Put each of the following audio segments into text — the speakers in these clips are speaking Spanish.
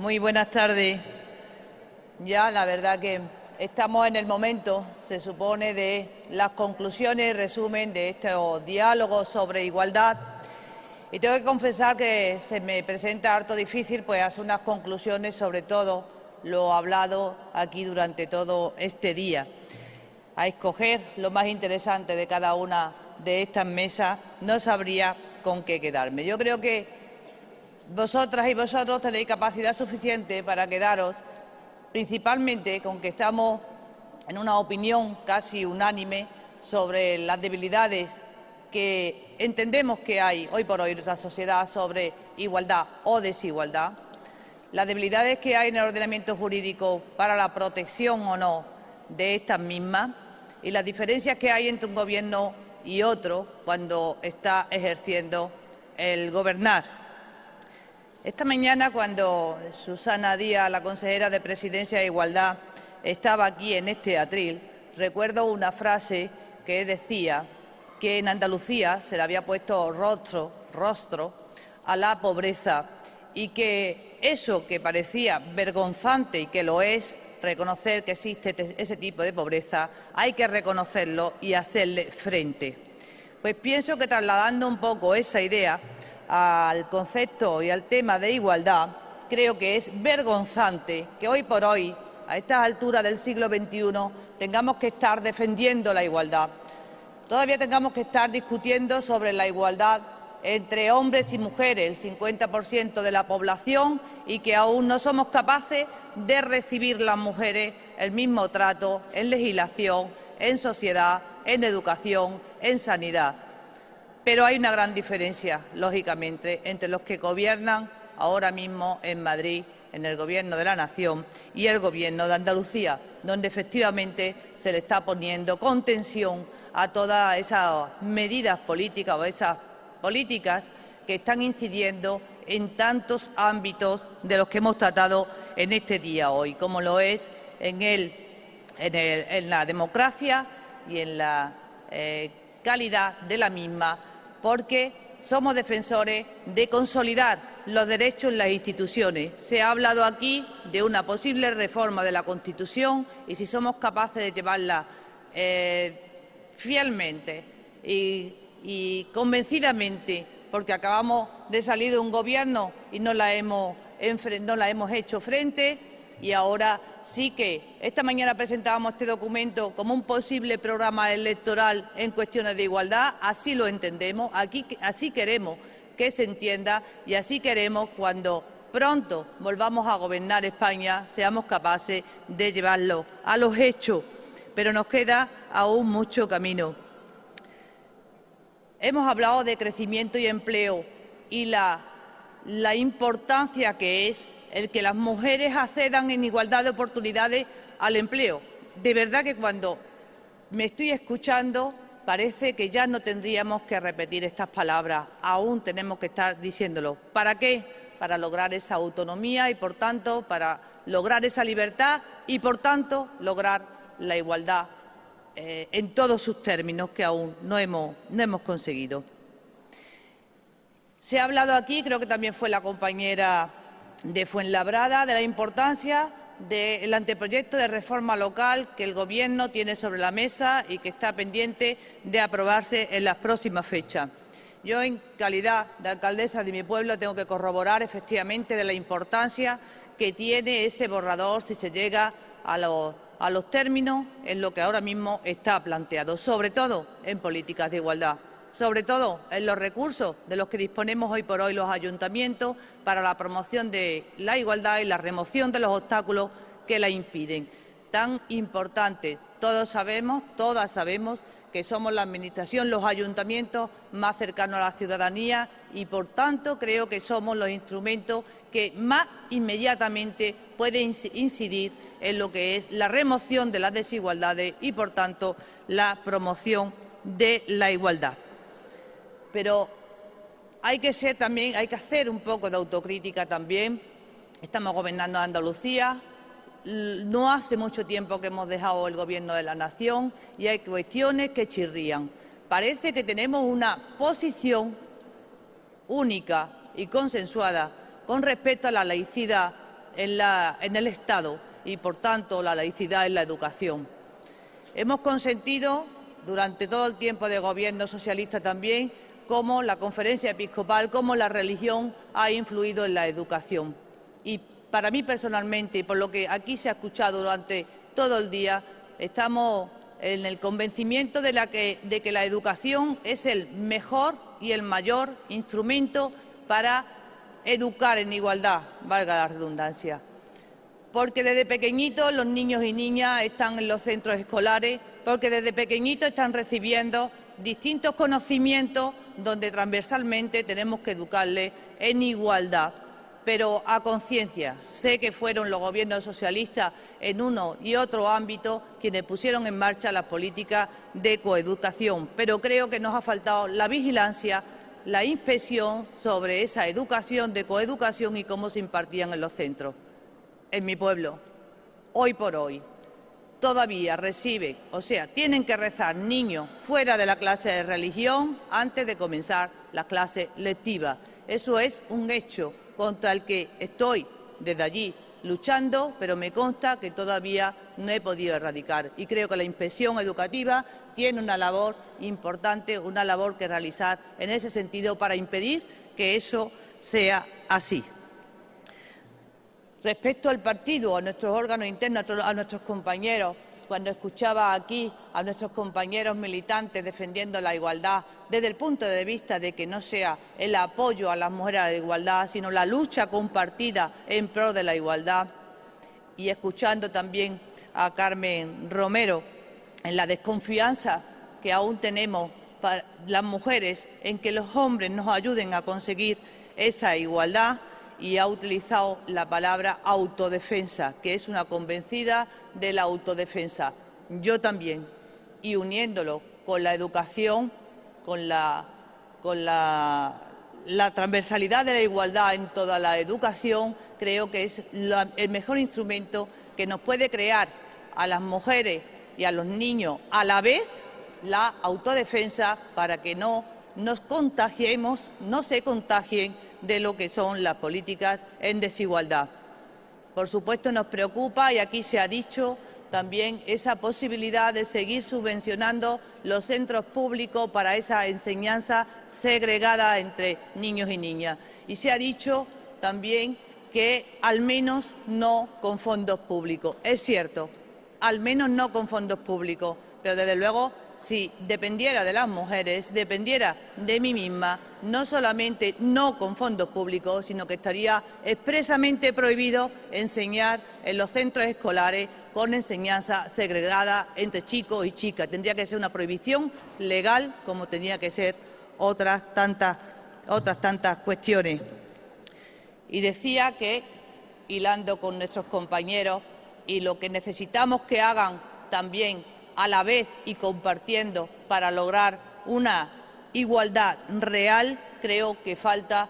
Muy buenas tardes. Ya la verdad que estamos en el momento, se supone, de las conclusiones y resumen de estos diálogos sobre igualdad. Y tengo que confesar que se me presenta harto difícil pues hacer unas conclusiones sobre todo lo hablado aquí durante todo este día. A escoger lo más interesante de cada una de estas mesas no sabría con qué quedarme. Yo creo que vosotras y vosotros tenéis capacidad suficiente para quedaros principalmente con que estamos en una opinión casi unánime sobre las debilidades que entendemos que hay hoy por hoy en nuestra sociedad sobre igualdad o desigualdad, las debilidades que hay en el ordenamiento jurídico para la protección o no de estas mismas y las diferencias que hay entre un gobierno y otro cuando está ejerciendo el gobernar. Esta mañana, cuando Susana Díaz, la consejera de Presidencia e Igualdad, estaba aquí en este atril, recuerdo una frase que decía que en Andalucía se le había puesto rostro a la pobreza y que eso que parecía vergonzante y que lo es, reconocer que existe ese tipo de pobreza, hay que reconocerlo y hacerle frente. Pues pienso que trasladando un poco esa idea al concepto y al tema de igualdad, creo que es vergonzante que hoy por hoy, a estas alturas del siglo XXI, tengamos que estar defendiendo la igualdad. Todavía tengamos que estar discutiendo sobre la igualdad entre hombres y mujeres, el 50% de la población, y que aún no somos capaces de recibir las mujeres el mismo trato en legislación, en sociedad, en educación, en sanidad. Pero hay una gran diferencia, lógicamente, entre los que gobiernan ahora mismo en Madrid, en el Gobierno de la Nación, y el Gobierno de Andalucía, donde efectivamente se le está poniendo contención a todas esas medidas políticas o esas políticas que están incidiendo en tantos ámbitos de los que hemos tratado en este día hoy, como lo es en la democracia y en la calidad de la misma, porque somos defensores de consolidar los derechos en las instituciones. Se ha hablado aquí de una posible reforma de la Constitución y si somos capaces de llevarla fielmente y convencidamente, porque acabamos de salir de un gobierno y no la hemos hecho frente, y ahora sí que esta mañana presentábamos este documento como un posible programa electoral en cuestiones de igualdad, así lo entendemos, así queremos que se entienda y así queremos cuando pronto volvamos a gobernar España seamos capaces de llevarlo a los hechos, pero nos queda aún mucho camino. Hemos hablado de crecimiento y empleo y la importancia que es el que las mujeres accedan en igualdad de oportunidades al empleo. De verdad que cuando me estoy escuchando parece que ya no tendríamos que repetir estas palabras, aún tenemos que estar diciéndolo. ¿Para qué? Para lograr esa autonomía y, por tanto, para lograr esa libertad y, por tanto, lograr la igualdad en todos sus términos que aún no hemos conseguido. Se ha hablado aquí, creo que también fue la compañera de Fuenlabrada, de la importancia del anteproyecto de reforma local que el Gobierno tiene sobre la mesa y que está pendiente de aprobarse en las próximas fechas. Yo, en calidad de alcaldesa de mi pueblo, tengo que corroborar efectivamente de la importancia que tiene ese borrador si se llega a los términos en lo que ahora mismo está planteado, sobre todo en políticas de igualdad, sobre todo en los recursos de los que disponemos hoy por hoy los ayuntamientos para la promoción de la igualdad y la remoción de los obstáculos que la impiden. Tan importante, todas sabemos que somos la Administración, los ayuntamientos más cercanos a la ciudadanía y, por tanto, creo que somos los instrumentos que más inmediatamente pueden incidir en lo que es la remoción de las desigualdades y, por tanto, la promoción de la igualdad. Pero hay que hacer un poco de autocrítica también. Estamos gobernando Andalucía, no hace mucho tiempo que hemos dejado el Gobierno de la Nación y hay cuestiones que chirrían. Parece que tenemos una posición única y consensuada con respecto a la laicidad en el Estado y, por tanto, la laicidad en la educación. Hemos consentido, durante todo el tiempo de gobierno socialista también, cómo la conferencia episcopal, cómo la religión ha influido en la educación. Y para mí personalmente, y por lo que aquí se ha escuchado durante todo el día, estamos en el convencimiento de que la educación es el mejor y el mayor instrumento para educar en igualdad, valga la redundancia. Porque desde pequeñitos los niños y niñas están en los centros escolares, porque desde pequeñitos están recibiendo distintos conocimientos donde transversalmente tenemos que educarles en igualdad, pero a conciencia. Sé que fueron los gobiernos socialistas en uno y otro ámbito quienes pusieron en marcha las políticas de coeducación, pero creo que nos ha faltado la vigilancia, la inspección sobre esa educación de coeducación y cómo se impartían en los centros. En mi pueblo, hoy por hoy, todavía tienen que rezar niños fuera de la clase de religión antes de comenzar las clases lectivas. Eso es un hecho contra el que estoy desde allí luchando, pero me consta que todavía no he podido erradicar. Y creo que la inspección educativa tiene una labor importante, una labor que realizar en ese sentido para impedir que eso sea así. Respecto al partido, a nuestros órganos internos, a nuestros compañeros, cuando escuchaba aquí a nuestros compañeros militantes defendiendo la igualdad desde el punto de vista de que no sea el apoyo a las mujeres a la igualdad, sino la lucha compartida en pro de la igualdad, y escuchando también a Carmen Romero en la desconfianza que aún tenemos para las mujeres en que los hombres nos ayuden a conseguir esa igualdad, y ha utilizado la palabra autodefensa, que es una convencida de la autodefensa. Yo también, y uniéndolo con la educación, con la transversalidad de la igualdad en toda la educación, creo que es el mejor instrumento que nos puede crear a las mujeres y a los niños a la vez la autodefensa para que no nos contagiemos, no se contagien de lo que son las políticas en desigualdad. Por supuesto, nos preocupa, y aquí se ha dicho también, esa posibilidad de seguir subvencionando los centros públicos para esa enseñanza segregada entre niños y niñas. Y se ha dicho también que al menos no con fondos públicos. Es cierto, al menos no con fondos públicos, pero desde luego, si dependiera de las mujeres, dependiera de mí misma, no solamente no con fondos públicos, sino que estaría expresamente prohibido enseñar en los centros escolares con enseñanza segregada entre chicos y chicas. Tendría que ser una prohibición legal, como tenía que ser otras tantas cuestiones. Y decía que, hilando con nuestros compañeros, y lo que necesitamos que hagan también a la vez y compartiendo para lograr una igualdad real, creo que falta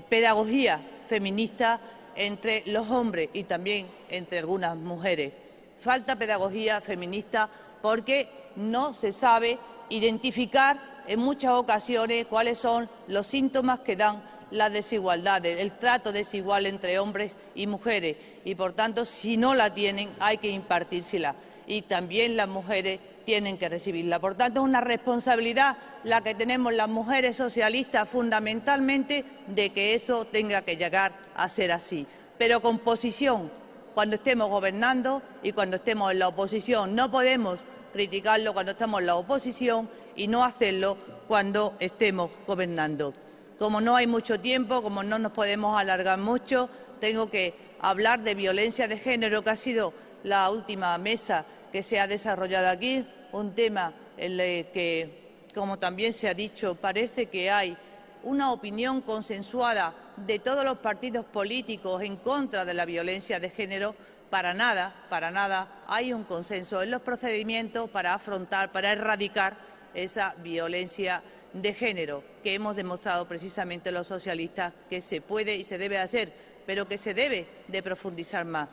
pedagogía feminista entre los hombres y también entre algunas mujeres. Falta pedagogía feminista porque no se sabe identificar en muchas ocasiones cuáles son los síntomas que dan las desigualdades, el trato desigual entre hombres y mujeres, y por tanto, si no la tienen, hay que impartírsela. Y también las mujeres tienen que recibirla. Por tanto, es una responsabilidad la que tenemos las mujeres socialistas fundamentalmente de que eso tenga que llegar a ser así. Pero con posición, cuando estemos gobernando y cuando estemos en la oposición. No podemos criticarlo cuando estamos en la oposición y no hacerlo cuando estemos gobernando. Como no hay mucho tiempo, como no nos podemos alargar mucho, tengo que hablar de violencia de género, que ha sido la última mesa que se ha desarrollado aquí, un tema en el que, como también se ha dicho, parece que hay una opinión consensuada de todos los partidos políticos en contra de la violencia de género. Para nada hay un consenso en los procedimientos para afrontar, para erradicar esa violencia de género, que hemos demostrado precisamente los socialistas que se puede y se debe hacer, pero que se debe de profundizar más.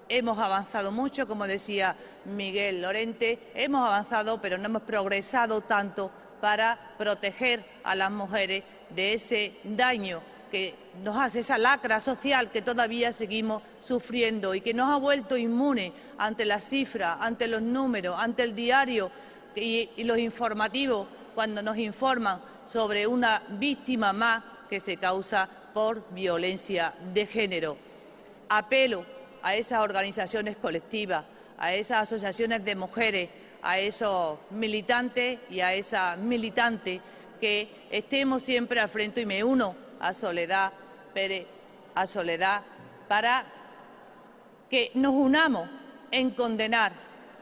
Hemos avanzado mucho, como decía Miguel Lorente, hemos avanzado, pero no hemos progresado tanto para proteger a las mujeres de ese daño que nos hace esa lacra social que todavía seguimos sufriendo y que nos ha vuelto inmunes ante las cifras, ante los números, ante el diario y los informativos cuando nos informan sobre una víctima más que se causa por violencia de género. Apelo a esas organizaciones colectivas, a esas asociaciones de mujeres, a esos militantes y a esas militantes que estemos siempre al frente, y me uno a Soledad Pérez, a Soledad, para que nos unamos en condenar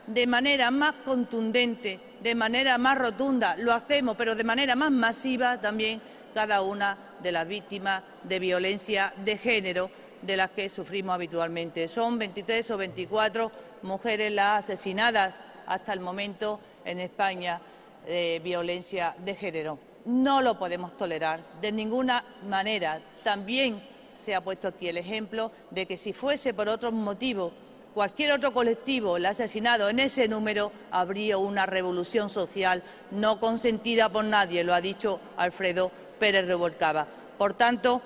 de manera más contundente, de manera más rotunda, lo hacemos, pero de manera más masiva también cada una de las víctimas de violencia de género de las que sufrimos habitualmente. Son 23 o 24 mujeres las asesinadas hasta el momento en España de violencia de género. No lo podemos tolerar de ninguna manera. También se ha puesto aquí el ejemplo de que si fuese por otros motivos, cualquier otro colectivo el asesinado en ese número, habría una revolución social no consentida por nadie, lo ha dicho Alfredo Pérez Rubalcaba. Por tanto,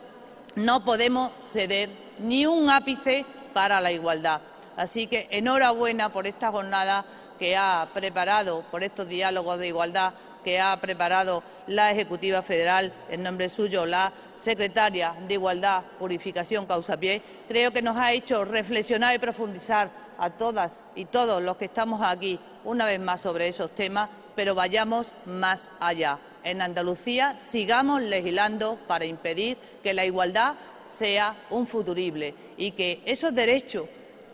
no podemos ceder ni un ápice para la igualdad. Así que enhorabuena por esta jornada que ha preparado, por estos diálogos de igualdad que ha preparado la Ejecutiva Federal, en nombre suyo la Secretaria de Igualdad, Purificación Causapié. Creo que nos ha hecho reflexionar y profundizar a todas y todos los que estamos aquí una vez más sobre esos temas, pero vayamos más allá. En Andalucía sigamos legislando para impedir que la igualdad sea un futurible y que esos derechos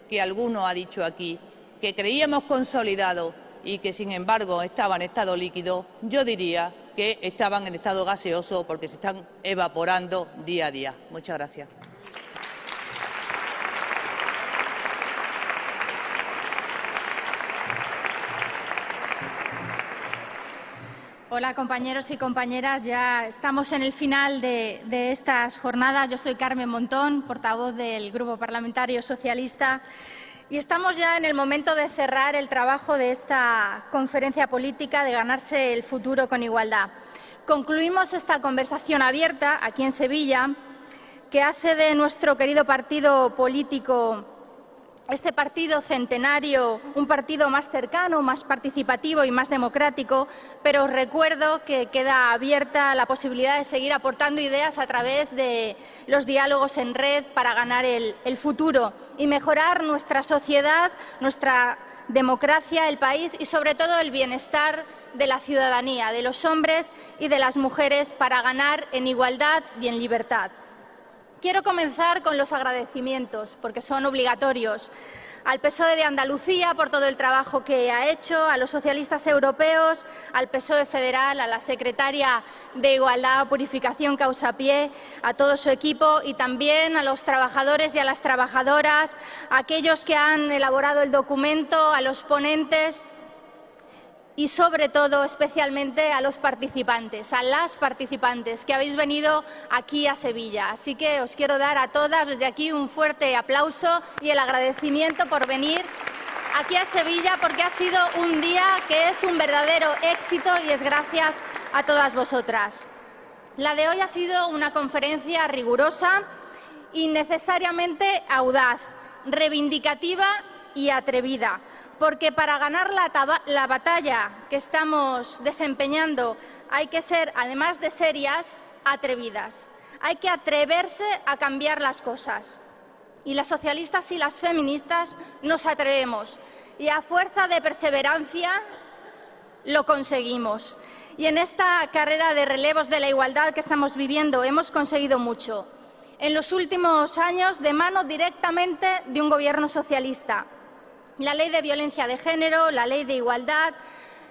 que alguno ha dicho aquí, que creíamos consolidados y que, sin embargo, estaban en estado líquido, yo diría que estaban en estado gaseoso porque se están evaporando día a día. Muchas gracias. Hola, compañeros y compañeras. Ya estamos en el final de estas jornadas. Yo soy Carmen Montón, portavoz del Grupo Parlamentario Socialista, y estamos ya en el momento de cerrar el trabajo de esta conferencia política de ganarse el futuro con igualdad. Concluimos esta conversación abierta aquí en Sevilla, que hace de nuestro querido partido político, este partido centenario, un partido más cercano, más participativo y más democrático, pero os recuerdo que queda abierta la posibilidad de seguir aportando ideas a través de los diálogos en red para ganar el futuro y mejorar nuestra sociedad, nuestra democracia, el país y, sobre todo, el bienestar de la ciudadanía, de los hombres y de las mujeres, para ganar en igualdad y en libertad. Quiero comenzar con los agradecimientos, porque son obligatorios. Al PSOE de Andalucía por todo el trabajo que ha hecho, a los socialistas europeos, al PSOE federal, a la secretaria de Igualdad, Purificación Causapié, a todo su equipo, y también a los trabajadores y a las trabajadoras, a aquellos que han elaborado el documento, a los ponentes y, sobre todo, especialmente a los participantes, a las participantes que habéis venido aquí a Sevilla. Así que os quiero dar a todas desde aquí un fuerte aplauso y el agradecimiento por venir aquí a Sevilla, porque ha sido un día que es un verdadero éxito y es gracias a todas vosotras. La de hoy ha sido una conferencia rigurosa y necesariamente audaz, reivindicativa y atrevida, porque para ganar la batalla que estamos desempeñando hay que ser, además de serias, atrevidas. Hay que atreverse a cambiar las cosas. Y las socialistas y las feministas nos atrevemos. Y a fuerza de perseverancia lo conseguimos. Y en esta carrera de relevos de la igualdad que estamos viviendo hemos conseguido mucho. En los últimos años, de mano directamente de un gobierno socialista. La ley de violencia de género, la ley de igualdad,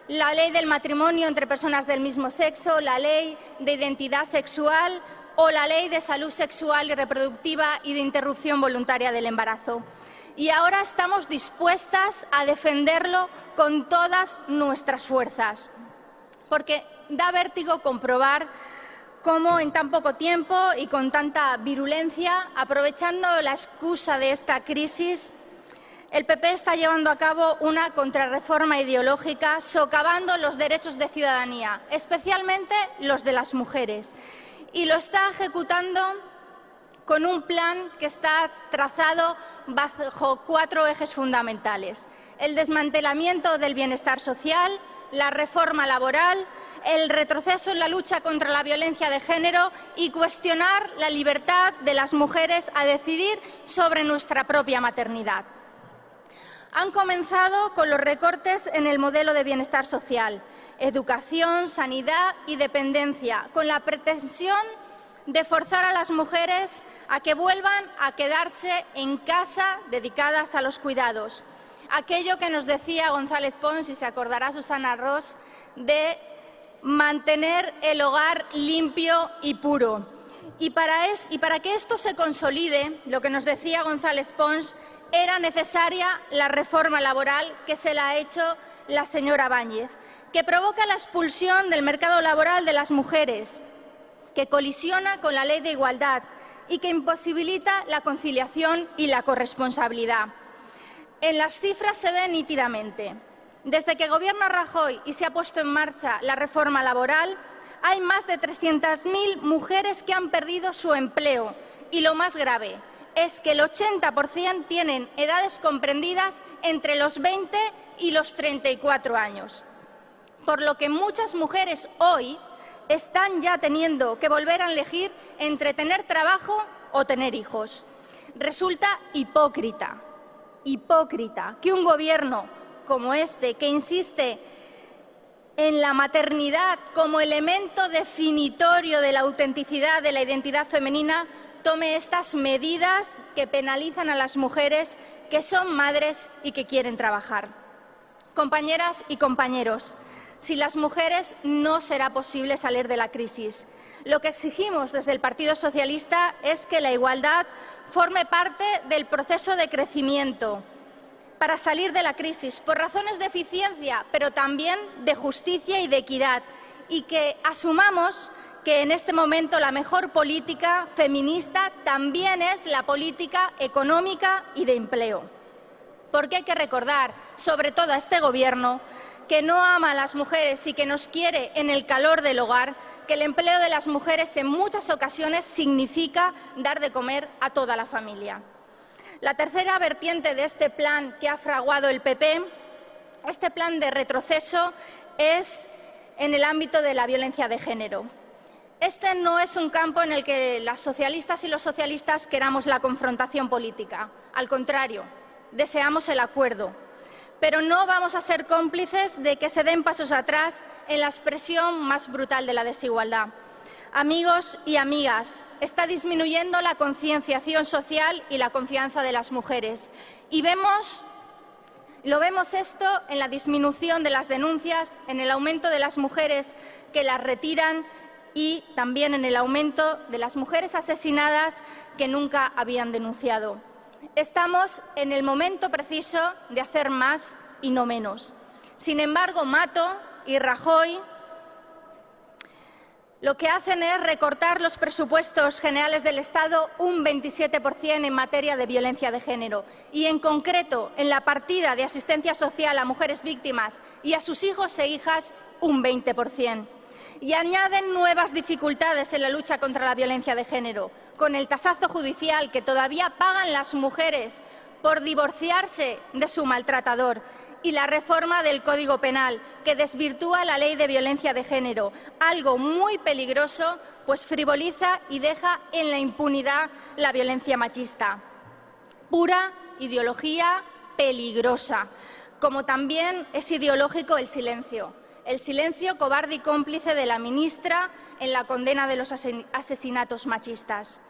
la ley del matrimonio entre personas del mismo sexo, la ley de identidad sexual o la ley de salud sexual y reproductiva y de interrupción voluntaria del embarazo. Y ahora estamos dispuestas a defenderlo con todas nuestras fuerzas, porque da vértigo comprobar cómo en tan poco tiempo y con tanta virulencia, aprovechando la excusa de esta crisis, el PP está llevando a cabo una contrarreforma ideológica socavando los derechos de ciudadanía, especialmente los de las mujeres. y lo está ejecutando con un plan que está trazado bajo 4 ejes fundamentales: el desmantelamiento del bienestar social, la reforma laboral, el retroceso en la lucha contra la violencia de género y cuestionar la libertad de las mujeres a decidir sobre nuestra propia maternidad. Han comenzado con los recortes en el modelo de bienestar social, educación, sanidad y dependencia, con la pretensión de forzar a las mujeres a que vuelvan a quedarse en casa dedicadas a los cuidados. Aquello que nos decía González Pons, y se acordará Susana Ros, de mantener el hogar limpio y puro. Y para que esto se consolide, lo que nos decía González Pons, era necesaria la reforma laboral que se la ha hecho la señora Báñez, que provoca la expulsión del mercado laboral de las mujeres, que colisiona con la Ley de Igualdad y que imposibilita la conciliación y la corresponsabilidad. En las cifras se ve nítidamente. Desde que gobierna Rajoy y se ha puesto en marcha la reforma laboral, hay más de 300.000 mujeres que han perdido su empleo. Y lo más grave es que el 80% tienen edades comprendidas entre los 20 y los 34 años. Por lo que muchas mujeres hoy están ya teniendo que volver a elegir entre tener trabajo o tener hijos. Resulta hipócrita que un gobierno como este, que insiste en la maternidad como elemento definitorio de la autenticidad de la identidad femenina, tome estas medidas que penalizan a las mujeres que son madres y que quieren trabajar. Compañeras y compañeros, sin las mujeres no será posible salir de la crisis. Lo que exigimos desde el Partido Socialista es que la igualdad forme parte del proceso de crecimiento para salir de la crisis, por razones de eficiencia, pero también de justicia y de equidad, y que asumamos que en este momento la mejor política feminista también es la política económica y de empleo. Porque hay que recordar, sobre todo a este Gobierno, que no ama a las mujeres y que nos quiere en el calor del hogar, que el empleo de las mujeres en muchas ocasiones significa dar de comer a toda la familia. La tercera vertiente de este plan que ha fraguado el PP, este plan de retroceso, es en el ámbito de la violencia de género. Este no es un campo en el que las socialistas y los socialistas queramos la confrontación política. Al contrario, deseamos el acuerdo. Pero no vamos a ser cómplices de que se den pasos atrás en la expresión más brutal de la desigualdad. Amigos y amigas, está disminuyendo la concienciación social y la confianza de las mujeres. Y lo vemos esto en la disminución de las denuncias, en el aumento de las mujeres que las retiran y también en el aumento de las mujeres asesinadas que nunca habían denunciado. Estamos en el momento preciso de hacer más y no menos. Sin embargo, Mato y Rajoy lo que hacen es recortar los presupuestos generales del Estado un 27% en materia de violencia de género y, en concreto, en la partida de asistencia social a mujeres víctimas y a sus hijos e hijas un 20%. Y añaden nuevas dificultades en la lucha contra la violencia de género, con el tasazo judicial que todavía pagan las mujeres por divorciarse de su maltratador y la reforma del Código Penal, que desvirtúa la ley de violencia de género, algo muy peligroso, pues frivoliza y deja en la impunidad la violencia machista. Pura ideología peligrosa, como también es ideológico el silencio cobarde y cómplice de la ministra en la condena de los asesinatos machistas.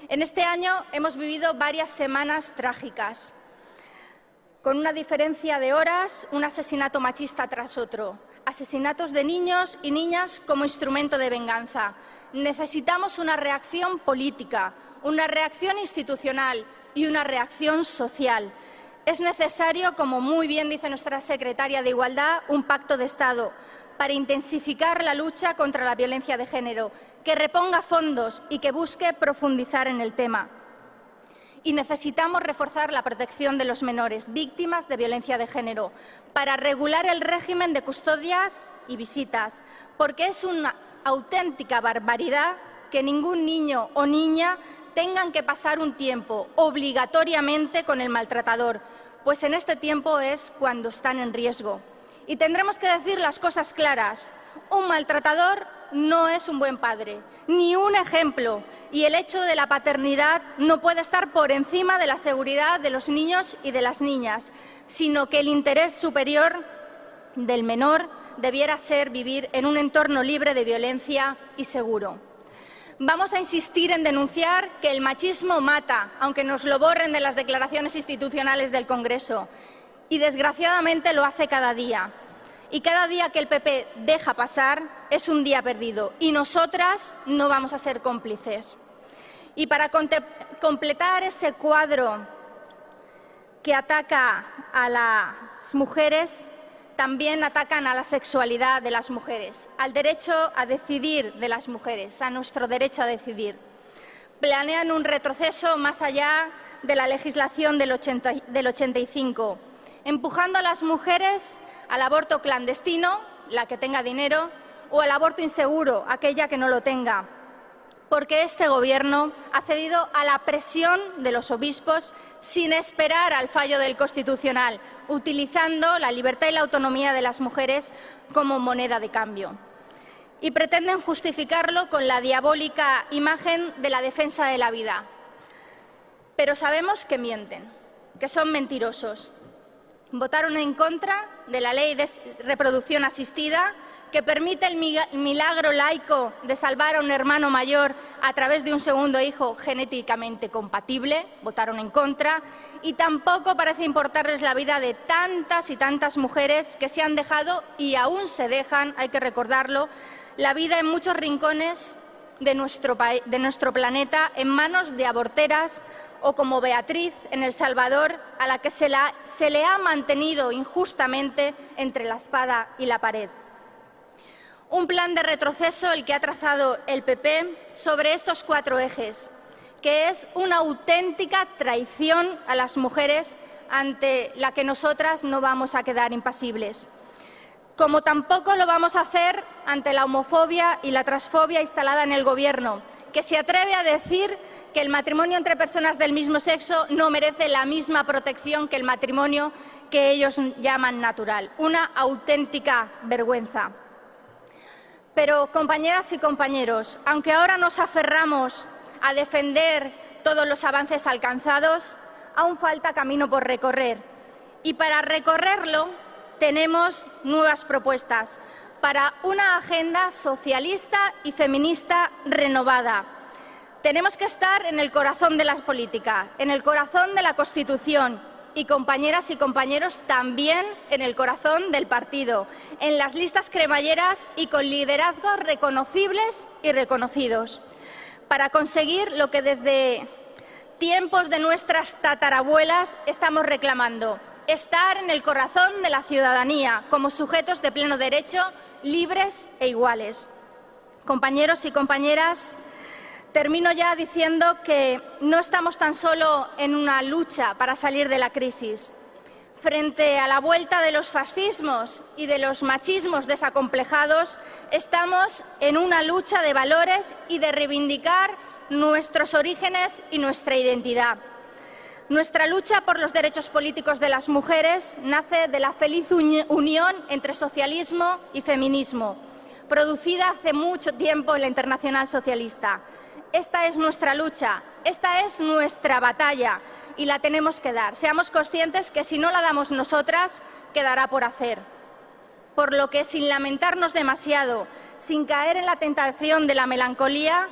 En este año hemos vivido varias semanas trágicas, con una diferencia de horas, un asesinato machista tras otro, asesinatos de niños y niñas como instrumento de venganza. Necesitamos una reacción política, una reacción institucional y una reacción social. Es necesario, como muy bien dice nuestra secretaria de Igualdad, un pacto de Estado para intensificar la lucha contra la violencia de género, que reponga fondos y que busque profundizar en el tema. Y necesitamos reforzar la protección de los menores víctimas de violencia de género para regular el régimen de custodias y visitas, porque es una auténtica barbaridad que ningún niño o niña tengan que pasar un tiempo obligatoriamente con el maltratador, pues en este tiempo es cuando están en riesgo. Y tendremos que decir las cosas claras. Un maltratador no es un buen padre, ni un ejemplo, y el hecho de la paternidad no puede estar por encima de la seguridad de los niños y de las niñas, sino que el interés superior del menor debiera ser vivir en un entorno libre de violencia y seguro. Vamos a insistir en denunciar que el machismo mata, aunque nos lo borren de las declaraciones institucionales del Congreso, y desgraciadamente lo hace cada día. Y cada día que el PP deja pasar es un día perdido, y nosotras no vamos a ser cómplices. Y para completar ese cuadro que ataca a las mujeres, también atacan a la sexualidad de las mujeres, al derecho a decidir de las mujeres, a nuestro derecho a decidir. Planean un retroceso más allá de la legislación del 85, empujando a las mujeres al aborto clandestino, la que tenga dinero, o al aborto inseguro, aquella que no lo tenga, porque este Gobierno ha cedido a la presión de los obispos sin esperar al fallo del Constitucional, utilizando la libertad y la autonomía de las mujeres como moneda de cambio. Y pretenden justificarlo con la diabólica imagen de la defensa de la vida. Pero sabemos que mienten, que son mentirosos. Votaron en contra de la ley de reproducción asistida, que permite el milagro laico de salvar a un hermano mayor a través de un segundo hijo genéticamente compatible. Votaron en contra. Y tampoco parece importarles la vida de tantas y tantas mujeres que se han dejado y aún se dejan, hay que recordarlo, la vida en muchos rincones de nuestro planeta en manos de aborteras, o como Beatriz en El Salvador, a la que se le ha mantenido injustamente entre la espada y la pared. Un plan de retroceso el que ha trazado el PP sobre estos 4 ejes, que es una auténtica traición a las mujeres ante la que nosotras no vamos a quedar impasibles. Como tampoco lo vamos a hacer ante la homofobia y la transfobia instalada en el Gobierno, que se atreve a decir que el matrimonio entre personas del mismo sexo no merece la misma protección que el matrimonio que ellos llaman natural. Una auténtica vergüenza. Pero, compañeras y compañeros, aunque ahora nos aferramos a defender todos los avances alcanzados, aún falta camino por recorrer. Y para recorrerlo tenemos nuevas propuestas para una agenda socialista y feminista renovada. Tenemos que estar en el corazón de la política, en el corazón de la Constitución y, compañeras y compañeros, también en el corazón del partido, en las listas cremalleras y con liderazgos reconocibles y reconocidos, para conseguir lo que desde tiempos de nuestras tatarabuelas estamos reclamando: estar en el corazón de la ciudadanía como sujetos de pleno derecho, libres e iguales. Compañeros y compañeras, termino ya diciendo que no estamos tan solo en una lucha para salir de la crisis. Frente a la vuelta de los fascismos y de los machismos desacomplejados, estamos en una lucha de valores y de reivindicar nuestros orígenes y nuestra identidad. Nuestra lucha por los derechos políticos de las mujeres nace de la feliz unión entre socialismo y feminismo, producida hace mucho tiempo en la Internacional Socialista. Esta es nuestra lucha, esta es nuestra batalla y la tenemos que dar. Seamos conscientes que si no la damos nosotras, quedará por hacer. Por lo que, sin lamentarnos demasiado, sin caer en la tentación de la melancolía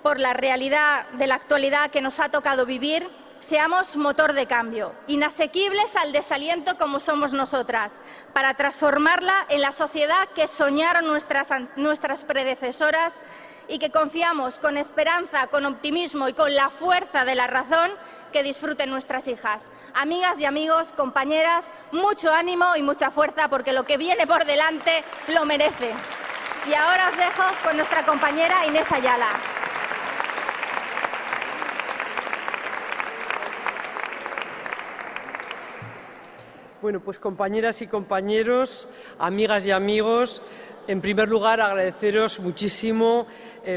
por la realidad de la actualidad que nos ha tocado vivir, seamos motor de cambio, inasequibles al desaliento como somos nosotras, para transformarla en la sociedad que soñaron nuestras predecesoras y que confiamos con esperanza, con optimismo y con la fuerza de la razón que disfruten nuestras hijas. Amigas y amigos, compañeras, mucho ánimo y mucha fuerza, porque lo que viene por delante lo merece. Y ahora os dejo con nuestra compañera Inés Ayala. Bueno, pues compañeras y compañeros, amigas y amigos, en primer lugar agradeceros muchísimo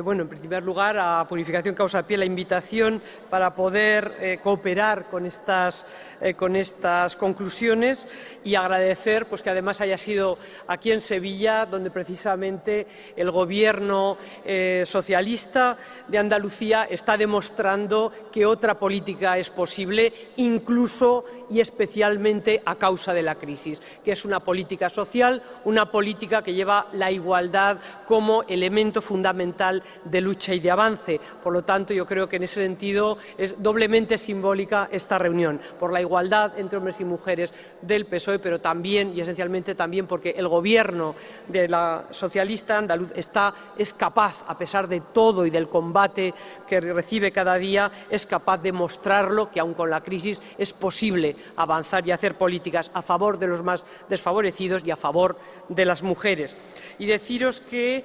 bueno, en primer lugar, a Purificación Causa Pie la invitación para poder cooperar con estas conclusiones y agradecer pues, que además haya sido aquí en Sevilla, donde precisamente el Gobierno socialista de Andalucía está demostrando que otra política es posible, incluso y especialmente a causa de la crisis, que es una política social, una política que lleva la igualdad como elemento fundamental de lucha y de avance. Por lo tanto, yo creo que en ese sentido es doblemente simbólica esta reunión, por la igualdad entre hombres y mujeres del PSOE, pero también y esencialmente también porque el Gobierno de la socialista andaluz es capaz, a pesar de todo y del combate que recibe cada día, es capaz de mostrarlo que aun con la crisis es posible avanzar y hacer políticas a favor de los más desfavorecidos y a favor de las mujeres. Y deciros que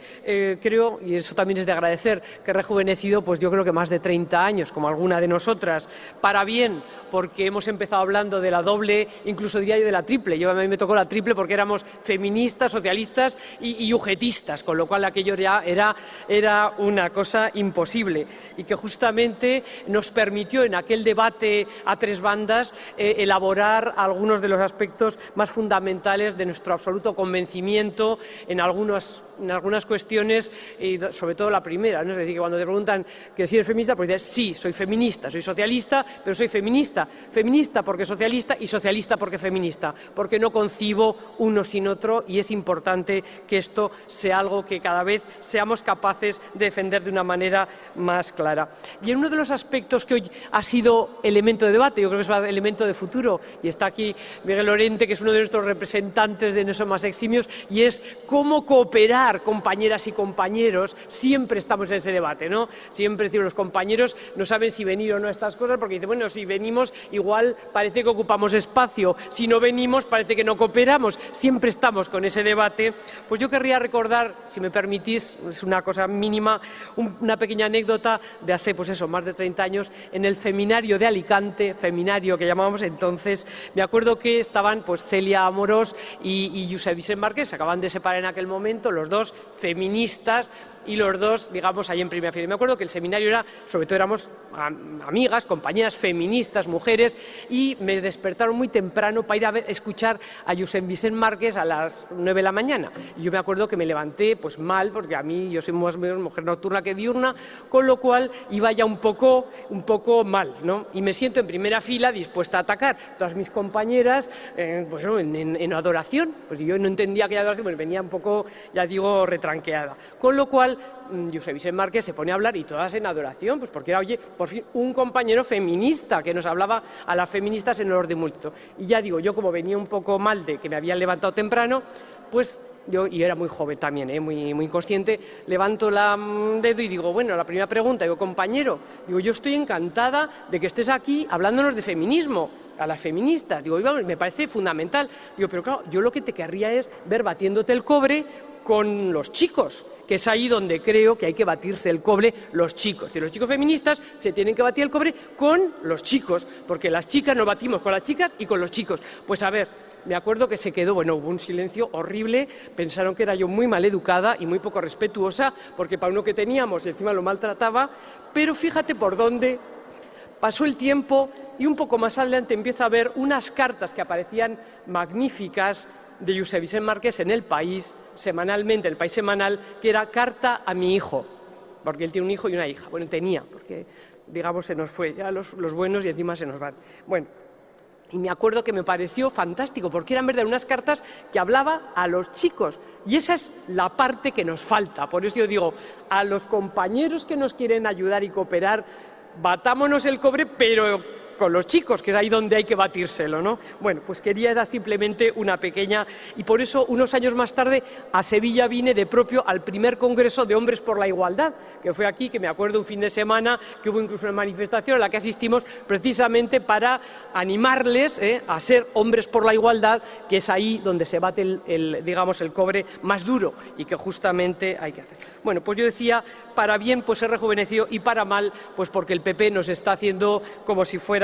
creo, y eso también es de agradecer, que he rejuvenecido, pues yo creo que más de 30 años, como alguna de nosotras, para bien, porque hemos empezado hablando de la doble, incluso diría yo de la triple. Yo a mí me tocó la triple porque éramos feministas, socialistas y ugetistas, con lo cual aquello ya era una cosa imposible y que justamente nos permitió en aquel debate a tres bandas elaborar algunos de los aspectos más fundamentales de nuestro absoluto convencimiento en algunas cuestiones, y sobre todo la primera, ¿no? Es decir, que cuando te preguntan que si eres feminista, pues dices, sí, soy feminista, soy socialista, pero soy feminista. Feminista porque socialista y socialista porque feminista, porque no concibo uno sin otro, y es importante que esto sea algo que cada vez seamos capaces de defender de una manera más clara. Y en uno de los aspectos que hoy ha sido elemento de debate, yo creo que es elemento de futuro, y está aquí Miguel Lorente, que es uno de nuestros representantes de Nosotros Más Eximios, y es cómo cooperar, compañeras y compañeros. Siempre estamos en ese debate, ¿no? Siempre decimos, los compañeros no saben si venir o no a estas cosas, porque dicen, bueno, si venimos igual parece que ocupamos espacio, si no venimos parece que no cooperamos. Siempre estamos con ese debate. Pues yo querría recordar, si me permitís, es una cosa mínima, una pequeña anécdota de hace, pues eso, más de 30 años, en el Feminario de Alicante, feminario que llamábamos entonces. Me acuerdo que estaban pues Celia Amorós y Josep Vicent Marqués, se acaban de separar en aquel momento, los dos feministas y los dos, digamos, ahí en primera fila. Y me acuerdo que el seminario era, sobre todo éramos amigas, compañeras feministas, mujeres, y me despertaron muy temprano para ir a escuchar a Josep Vicent Marqués a las 9 de la mañana. Y yo me acuerdo que me levanté pues mal, porque a mí yo soy más mujer nocturna que diurna, con lo cual iba ya un poco mal, ¿no? Y me siento en primera fila dispuesta a atacar todas mis compañeras pues, ¿no? en adoración. Pues yo no entendía aquella adoración, pues venía un poco, ya digo, retranqueada. Con lo cual Josep Vicent Marqués se pone a hablar y todas en adoración, pues porque era, oye, por fin un compañero feminista que nos hablaba a las feministas en el orden múltiplo. Y ya digo, yo como venía un poco mal de que me habían levantado temprano, pues yo, y era muy joven también, muy inconsciente, levanto el dedo y digo, bueno, la primera pregunta, digo, compañero, digo, yo estoy encantada de que estés aquí hablándonos de feminismo, a las feministas, digo, me parece fundamental, digo, pero claro, yo lo que te querría es ver batiéndote el cobre con los chicos, que es ahí donde creo que hay que batirse el cobre los chicos. Y los chicos feministas se tienen que batir el cobre con los chicos, porque las chicas nos batimos con las chicas y con los chicos. Pues a ver, me acuerdo que se quedó, bueno, hubo un silencio horrible, pensaron que era yo muy mal educada y muy poco respetuosa, porque para uno que teníamos y encima lo maltrataba, pero fíjate por dónde pasó el tiempo y un poco más adelante empiezo a ver unas cartas que aparecían magníficas de Josep Vicent Marqués en El País, semanalmente, El País semanal, que era carta a mi hijo, porque él tiene un hijo y una hija. Bueno, tenía, porque, digamos, se nos fue, ya los buenos y encima se nos van. Bueno, y me acuerdo que me pareció fantástico, porque eran verdad unas cartas que hablaba a los chicos, y esa es la parte que nos falta. Por eso yo digo, a los compañeros que nos quieren ayudar y cooperar, batámonos el cobre, pero con los chicos, que es ahí donde hay que batírselo, ¿no? Bueno, pues quería era simplemente una pequeña, y por eso unos años más tarde a Sevilla vine de propio al primer Congreso de Hombres por la Igualdad, que fue aquí, que me acuerdo un fin de semana que hubo incluso una manifestación a la que asistimos precisamente para animarles a ser hombres por la igualdad, que es ahí donde se bate digamos, el cobre más duro y que justamente hay que hacer. Bueno, pues yo decía, para bien pues se rejuveneció y para mal pues porque el PP nos está haciendo como si fuera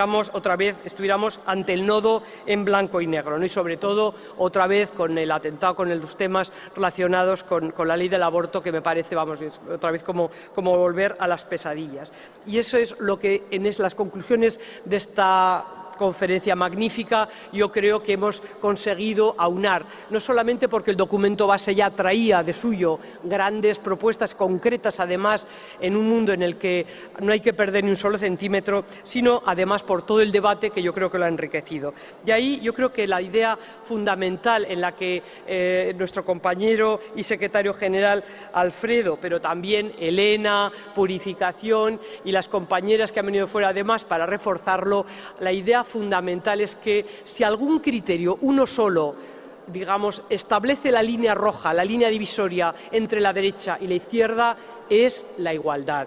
estuviéramos ante el nodo en blanco y negro, ¿no? Y sobre todo otra vez con el atentado, con los temas relacionados con la ley del aborto, que me parece, otra vez como volver a las pesadillas. Y eso es lo que en las conclusiones de esta conferencia magnífica yo creo que hemos conseguido aunar, no solamente porque el documento base ya traía de suyo grandes propuestas concretas, además en un mundo en el que no hay que perder ni un solo centímetro, sino además por todo el debate que yo creo que lo ha enriquecido. Y ahí yo creo que la idea fundamental en la que nuestro compañero y secretario general Alfredo, pero también Elena, Purificación y las compañeras que han venido fuera además para reforzarlo, la idea fundamental es que si algún criterio, uno solo, establece la línea roja, la línea divisoria entre la derecha y la izquierda, es la igualdad.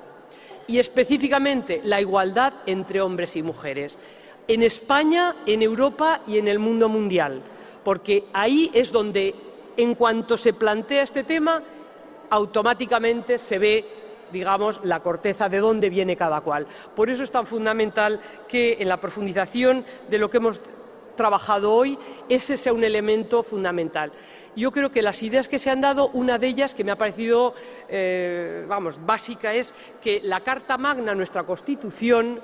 Y específicamente la igualdad entre hombres y mujeres. En España, en Europa y en el mundo mundial. Porque ahí es donde, en cuanto se plantea este tema, automáticamente se ve la corteza de dónde viene cada cual. Por eso es tan fundamental que en la profundización de lo que hemos trabajado hoy, ese sea un elemento fundamental. Yo creo que las ideas que se han dado, una de ellas que me ha parecido básica, es que la Carta Magna, nuestra Constitución,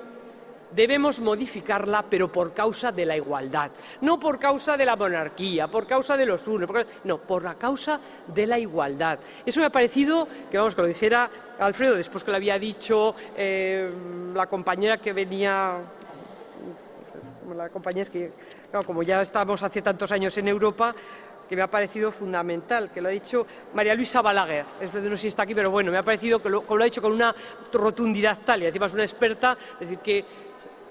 debemos modificarla, pero por causa de la igualdad, no por causa de la monarquía, por causa de los unos, no, por la causa de la igualdad. Eso me ha parecido que lo dijera Alfredo, después que lo había dicho la compañera que venía, la compañera es que, como ya estamos hace tantos años en Europa, que me ha parecido fundamental, que lo ha dicho María Luisa Balaguer, no sé si está aquí, pero bueno, me ha parecido que lo ha dicho con una rotundidad tal, y encima es una experta, es decir, que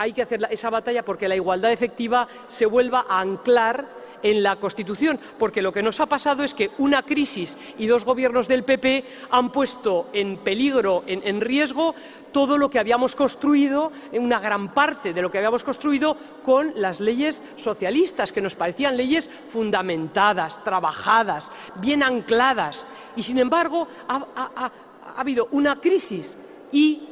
hay que hacer esa batalla porque la igualdad efectiva se vuelva a anclar en la Constitución, porque lo que nos ha pasado es que una crisis y dos gobiernos del PP han puesto en peligro, en riesgo, todo lo que habíamos construido, una gran parte de lo que habíamos construido con las leyes socialistas, que nos parecían leyes fundamentadas, trabajadas, bien ancladas. Y, sin embargo, ha habido una crisis y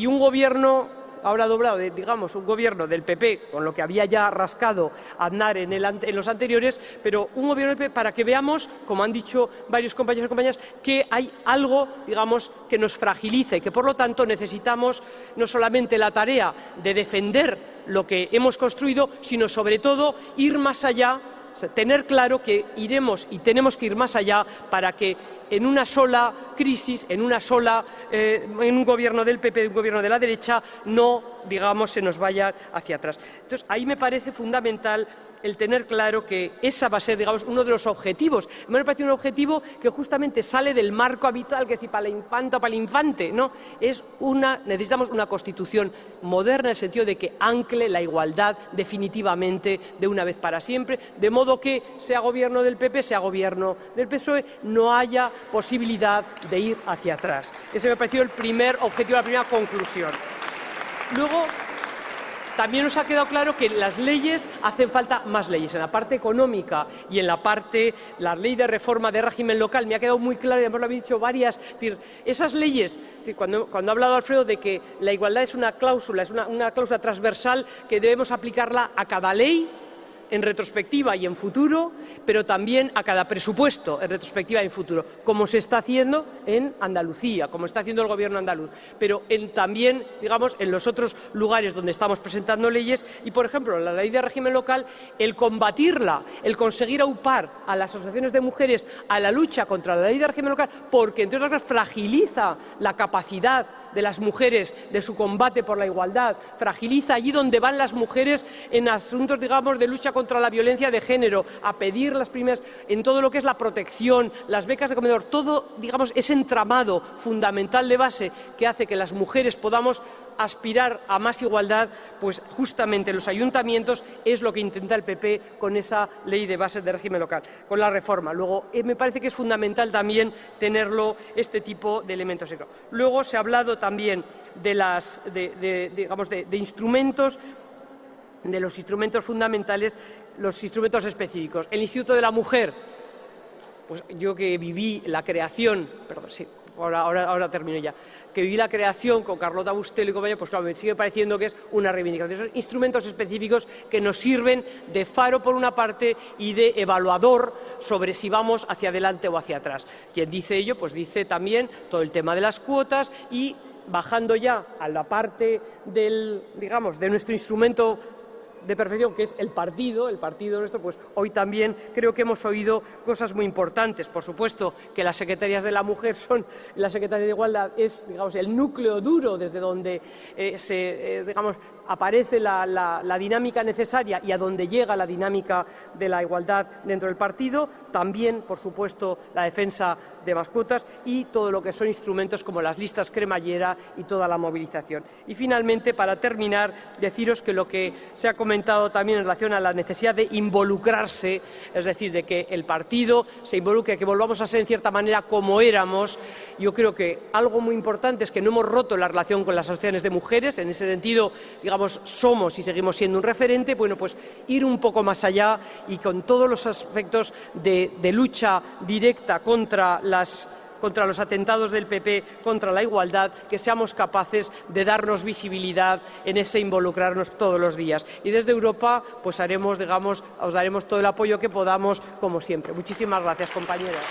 un gobierno ahora doblado, un gobierno del PP, con lo que había ya rascado Aznar en los anteriores, pero un gobierno del PP para que veamos, como han dicho varios compañeros y compañeras, que hay algo, que nos fragiliza y que, por lo tanto, necesitamos no solamente la tarea de defender lo que hemos construido, sino, sobre todo, ir más allá, tener claro que iremos y tenemos que ir más allá para que en una sola crisis, en un gobierno del PP, un gobierno de la derecha, no, se nos vaya hacia atrás. Entonces, ahí me parece fundamental el tener claro que esa va a ser, uno de los objetivos. Me parece un objetivo que justamente sale del marco habitual, que si para la infanta o para el infante, no, necesitamos una Constitución moderna en el sentido de que ancle la igualdad definitivamente de una vez para siempre, de modo que sea gobierno del PP, sea gobierno del PSOE, no haya posibilidad de ir hacia atrás. Ese me ha parecido el primer objetivo, la primera conclusión. Luego, también nos ha quedado claro que en las leyes hacen falta más leyes. En la parte económica y en la ley de reforma de régimen local, me ha quedado muy claro, y además lo habéis dicho varias, es decir, esas leyes, cuando ha hablado Alfredo de que la igualdad es una cláusula transversal que debemos aplicarla a cada ley, en retrospectiva y en futuro, pero también a cada presupuesto en retrospectiva y en futuro, como se está haciendo en Andalucía, como está haciendo el Gobierno andaluz, pero también, en los otros lugares donde estamos presentando leyes y, por ejemplo, la ley de régimen local, el combatirla, el conseguir aupar a las asociaciones de mujeres a la lucha contra la ley de régimen local, porque, entre otras cosas, fragiliza la capacidad de las mujeres de su combate por la igualdad, fragiliza allí donde van las mujeres en asuntos, de lucha contra la violencia de género, a pedir las primeras, en todo lo que es la protección, las becas de comedor, todo, ese entramado fundamental de base que hace que las mujeres podamos aspirar a más igualdad, pues justamente en los ayuntamientos es lo que intenta el PP con esa ley de bases de régimen local, con la reforma. Luego, me parece que es fundamental también tenerlo este tipo de elementos. Luego se ha hablado también de instrumentos, de los instrumentos fundamentales, los instrumentos específicos. El Instituto de la Mujer, pues yo que viví la creación, ahora termino ya, que viví la creación con Carlota Bustelo y compañía, pues claro, me sigue pareciendo que es una reivindicación. Son instrumentos específicos que nos sirven de faro por una parte y de evaluador sobre si vamos hacia adelante o hacia atrás. Quien dice ello, pues dice también todo el tema de las cuotas y bajando ya a la parte del, digamos, de nuestro instrumento de perfección, que es el partido nuestro, pues hoy también creo que hemos oído cosas muy importantes. Por supuesto que las secretarias de la mujer son, la secretaria de Igualdad es, digamos, el núcleo duro desde donde digamos, aparece la dinámica necesaria y a donde llega la dinámica de la igualdad dentro del partido. También, por supuesto, la defensa de más cuotas y todo lo que son instrumentos como las listas cremallera y toda la movilización. Y finalmente, para terminar, deciros que lo que se ha comentado también en relación a la necesidad de involucrarse, es decir, de que el partido se involucre, que volvamos a ser en cierta manera como éramos. Yo creo que algo muy importante es que no hemos roto la relación con las asociaciones de mujeres, en ese sentido, digamos, somos y seguimos siendo un referente. Bueno, pues ir un poco más allá y con todos los aspectos de lucha directa contra los atentados del PP contra la igualdad, que seamos capaces de darnos visibilidad en ese involucrarnos todos los días. Y desde Europa, pues haremos, digamos, os daremos todo el apoyo que podamos, como siempre. Muchísimas gracias, compañeras.